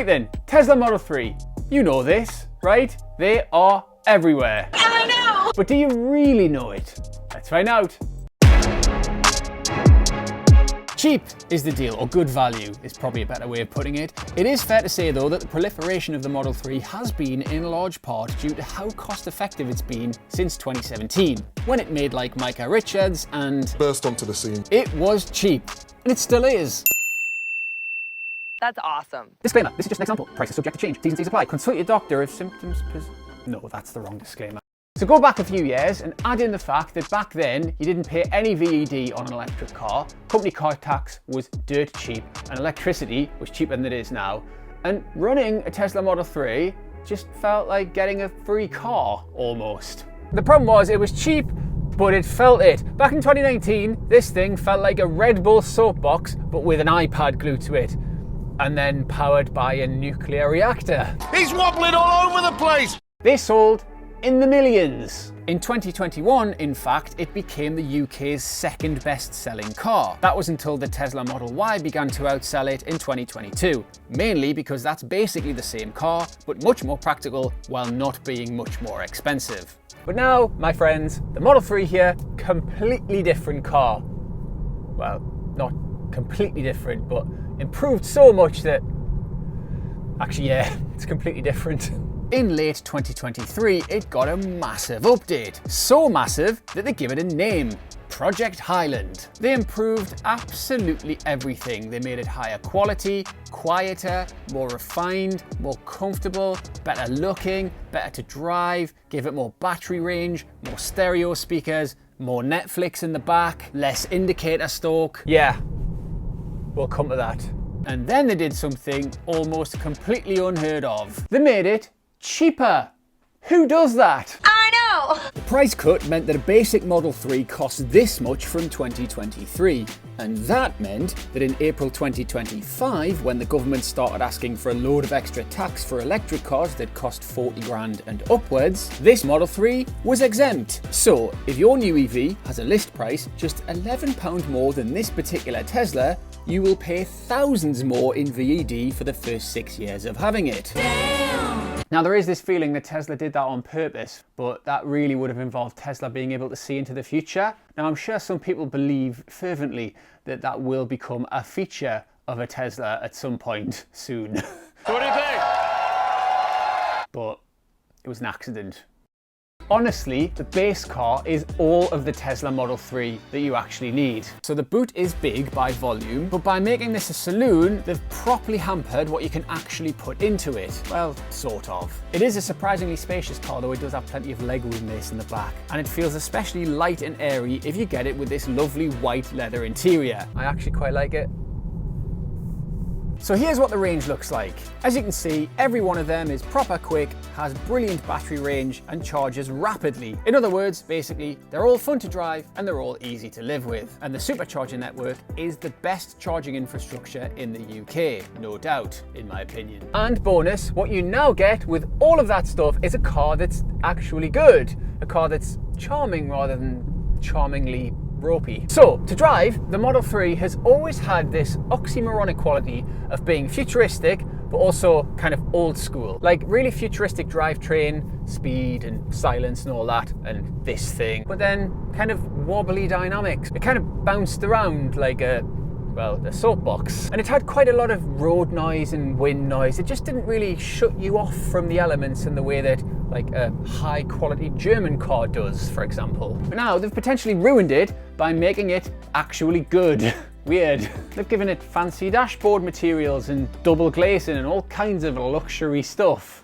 Right then, Tesla Model 3. You know this, right? They are everywhere. I know! But do you really know it? Let's find out. Cheap is the deal, or good value is probably a better way of putting it. It is fair to say though that the proliferation of the Model 3 has been in large part due to how cost effective it's been since 2017, when it made like Micah Richards and burst onto the scene. It was cheap, and it still is. That's awesome. Disclaimer, this is just an example. Price is subject to change. T's and C's apply. Consult your doctor if symptoms No, that's the wrong disclaimer. So go back a few years and add in the fact that back then you didn't pay any VED on an electric car, company car tax was dirt cheap, and electricity was cheaper than it is now, and running a Tesla Model 3 just felt like getting a free car, almost. The problem was it was cheap, but it felt it. Back in 2019, this thing felt like a Red Bull soapbox, but with an iPad glued to it, and then powered by a nuclear reactor. He's wobbling all over the place! They sold in the millions. In 2021, in fact, it became the UK's second best-selling car. That was until the Tesla Model Y began to outsell it in 2022, mainly because that's basically the same car, but much more practical while not being much more expensive. But now, my friends, the Model 3 here, completely different car. Well, not completely different, but improved so much that, actually, yeah, it's completely different. In late 2023, it got a massive update. So massive that they give it a name, Project Highland. They improved absolutely everything. They made it higher quality, quieter, more refined, more comfortable, better looking, better to drive, gave it more battery range, more stereo speakers, more Netflix in the back, less indicator stalk. Yeah, we'll come to that. And then they did something almost completely unheard of. They made it cheaper. Who does that? I know! The price cut meant that a basic Model 3 cost this much from 2023, and that meant that in April 2025, when the government started asking for a load of extra tax for electric cars that cost 40 grand and upwards, this Model 3 was exempt. So if your new EV has a list price just £11 more than this particular Tesla, you will pay thousands more in VED for the first 6 years of having it. Damn. Now there is this feeling that Tesla did that on purpose, but that really would have involved Tesla being able to see into the future. Now I'm sure some people believe fervently that that will become a feature of a Tesla at some point soon. What do you think? But it was an accident. Honestly, the base car is all of the Tesla Model 3 that you actually need. So the boot is big by volume, but by making this a saloon, they've properly hampered what you can actually put into it. Well, sort of. It is a surprisingly spacious car, though it does have plenty of legroom in this in the back. And it feels especially light and airy if you get it with this lovely white leather interior. I actually quite like it. So here's what the range looks like. As you can see, every one of them is proper quick, has brilliant battery range and charges rapidly. In other words, basically, they're all fun to drive and they're all easy to live with. And the Supercharger network is the best charging infrastructure in the UK, no doubt, in my opinion. And bonus, what you now get with all of that stuff is a car that's actually good. A car that's charming rather than charmingly ropey. So, to drive, the Model 3 has always had this oxymoronic quality of being futuristic, but also kind of old school. Like really futuristic drivetrain, speed and silence and all that, and this thing. But then kind of wobbly dynamics. It kind of bounced around like a soapbox. And it had quite a lot of road noise and wind noise. It just didn't really shut you off from the elements in the way that like a high quality German car does, for example. But now they've potentially ruined it by making it actually good. Weird. They've given it fancy dashboard materials and double glazing and all kinds of luxury stuff.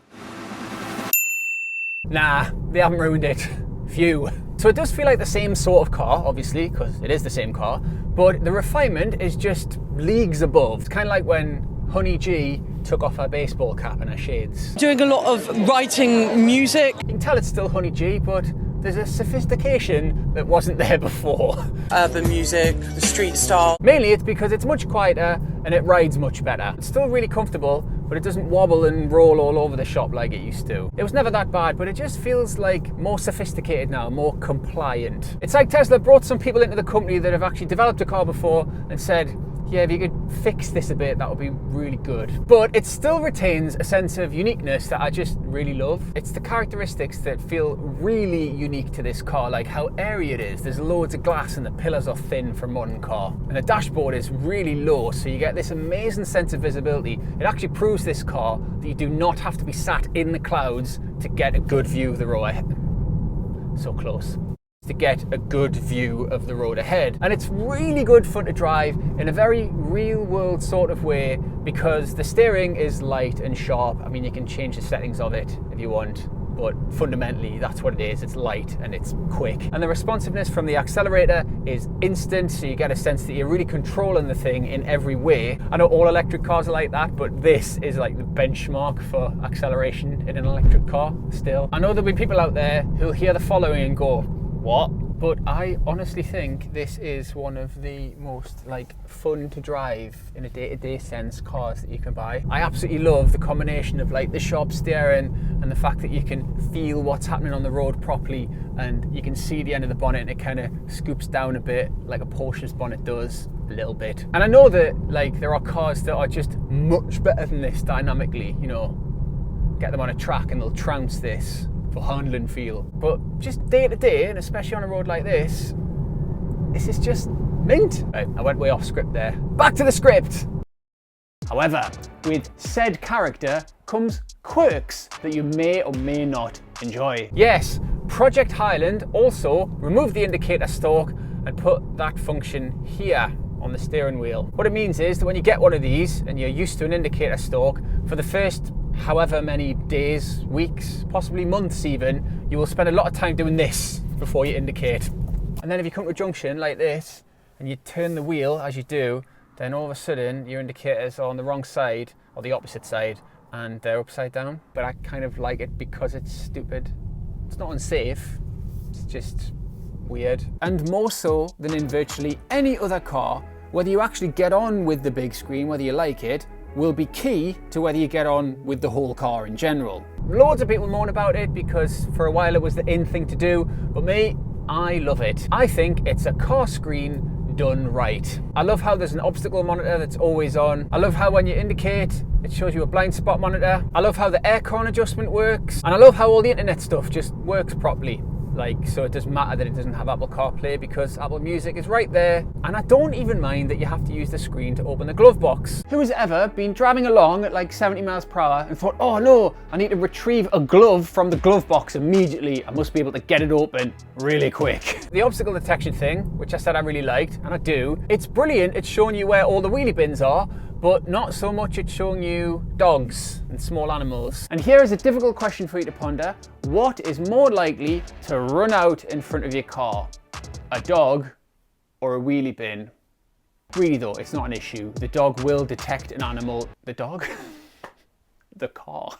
Nah, they haven't ruined it. Phew. So it does feel like the same sort of car, obviously, because it is the same car, but the refinement is just leagues above. It's kind of like when Honey G took off her baseball cap and her shades. Doing a lot of writing music. You can tell it's still Honey G, but there's a sophistication that wasn't there before. Urban music, the street style. Mainly it's because it's much quieter and it rides much better. It's still really comfortable, but it doesn't wobble and roll all over the shop like it used to. It was never that bad, but it just feels like more sophisticated now, more compliant. It's like Tesla brought some people into the company that have actually developed a car before and said, Yeah, if you could fix this a bit, that would be really good. But it still retains a sense of uniqueness that I just really love. It's the characteristics that feel really unique to this car, like how airy it is. There's loads of glass and the pillars are thin for a modern car. And the dashboard is really low, so you get this amazing sense of visibility. It actually proves this car that you do not have to be sat in the clouds to get a good view of the road ahead. So close. To get a good view of the road ahead. And it's really good fun to drive in a very real world sort of way because the steering is light and sharp. I mean, you can change the settings of it if you want, but fundamentally that's what it is. It's light and it's quick. And the responsiveness from the accelerator is instant, so you get a sense that you're really controlling the thing in every way. I know all electric cars are like that, but this is like the benchmark for acceleration in an electric car still. I know there'll be people out there who'll hear the following and go, what? But I honestly think this is one of the most like fun to drive in a day-to-day sense cars that you can buy. I absolutely love the combination of like the sharp steering and the fact that you can feel what's happening on the road properly, and you can see the end of the bonnet and it kind of scoops down a bit like a Porsche's bonnet does a little bit. And I know that like there are cars that are just much better than this dynamically, you know, get them on a track and they'll trounce this for handling feel. But just day to day, and especially on a road like this is just mint. Right, I went way off script there. Back to the script. However, with said character comes quirks that you may or may not enjoy. Yes, Project Highland also removed the indicator stalk and put that function here on the steering wheel. What it means is that when you get one of these and you're used to an indicator stalk, for the first however many days, weeks, possibly months even, you will spend a lot of time doing this before you indicate. And then if you come to a junction like this and you turn the wheel as you do, then all of a sudden your indicators are on the wrong side or the opposite side and they're upside down. But I kind of like it because it's stupid. It's not unsafe, it's just weird. And more so than in virtually any other car, whether you actually get on with the big screen, whether you like it, will be key to whether you get on with the whole car in general. Loads of people moan about it because for a while it was the in thing to do, but me, I love it. I think it's a car screen done right. I love how there's an obstacle monitor that's always on. I love how when you indicate, it shows you a blind spot monitor. I love how the aircon adjustment works. And I love how all the internet stuff just works properly. Like, so it doesn't matter that it doesn't have Apple CarPlay because Apple Music is right there. And I don't even mind that you have to use the screen to open the glove box. Who has ever been driving along at like 70 miles per hour and thought, oh no, I need to retrieve a glove from the glove box immediately. I must be able to get it open really quick. The obstacle detection thing, which I said I really liked, and I do, it's brilliant. It's showing you where all the wheelie bins are, but not so much it's showing you dogs and small animals. And here is a difficult question for you to ponder. What is more likely to run out in front of your car? A dog or a wheelie bin? Really though, it's not an issue. The dog will detect an animal. The dog? The car.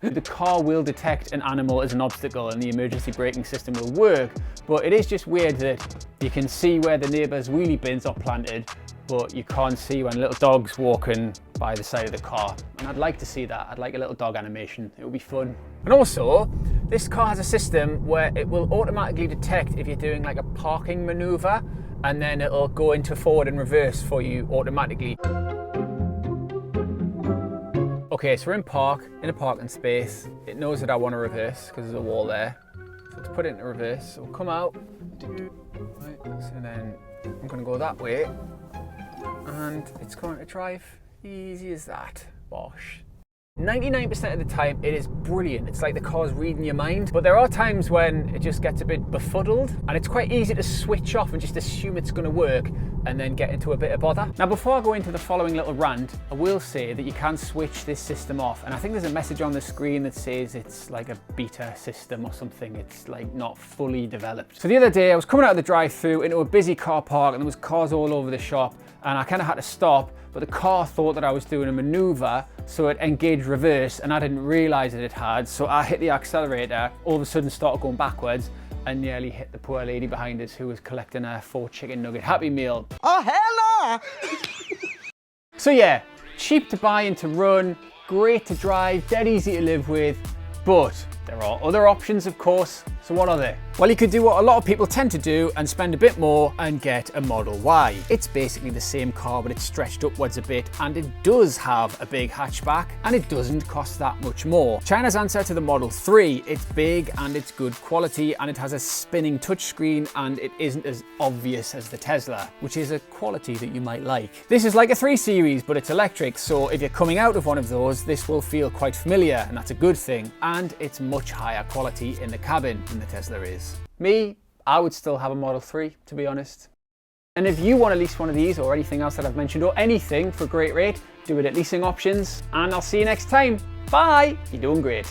The car will detect an animal as an obstacle and the emergency braking system will work, but it is just weird that you can see where the neighbour's wheelie bins are planted, but you can't see when little dog's walking by the side of the car. And I'd like to see that. I'd like a little dog animation. It would be fun. And also, this car has a system where it will automatically detect if you're doing like a parking maneuver, and then it'll go into forward and reverse for you automatically. Okay, so we're in a parking space. It knows that I want to reverse because there's a wall there. So let's put it into reverse. So we'll come out. Right, so then I'm going to go that way. And it's going to drive easy as that. Bosh. 99% of the time it is brilliant. It's like the car's reading your mind, but there are times when it just gets a bit befuddled and it's quite easy to switch off and just assume it's going to work and then get into a bit of bother. Now before I go into the following little rant, I will say that you can switch this system off, and I think there's a message on the screen that says it's like a beta system or something. It's like not fully developed. So the other day I was coming out of the drive-thru into a busy car park and there was cars all over the shop, and I kind of had to stop, but the car thought that I was doing a maneuver, so it engaged reverse and I didn't realize that it had, so I hit the accelerator, all of a sudden started going backwards and nearly hit the poor lady behind us who was collecting a 4 chicken nugget Happy Meal. Oh, hell no! So yeah, cheap to buy and to run, great to drive, dead easy to live with, but There are other options, of course, so what are they? Well, you could do what a lot of people tend to do and spend a bit more and get a Model Y. It's basically the same car, but it's stretched upwards a bit, and it does have a big hatchback, and it doesn't cost that much more. China's answer to the Model 3, it's big and it's good quality, and it has a spinning touchscreen, and it isn't as obvious as the Tesla, which is a quality that you might like. This is like a 3 Series, but it's electric, so if you're coming out of one of those, this will feel quite familiar, and that's a good thing, and it's much higher quality in the cabin than the Tesla is. Me, I would still have a Model 3, to be honest. And if you want to lease one of these or anything else that I've mentioned or anything for a great rate, do it at Leasing Options, and I'll see you next time. Bye! You're doing great.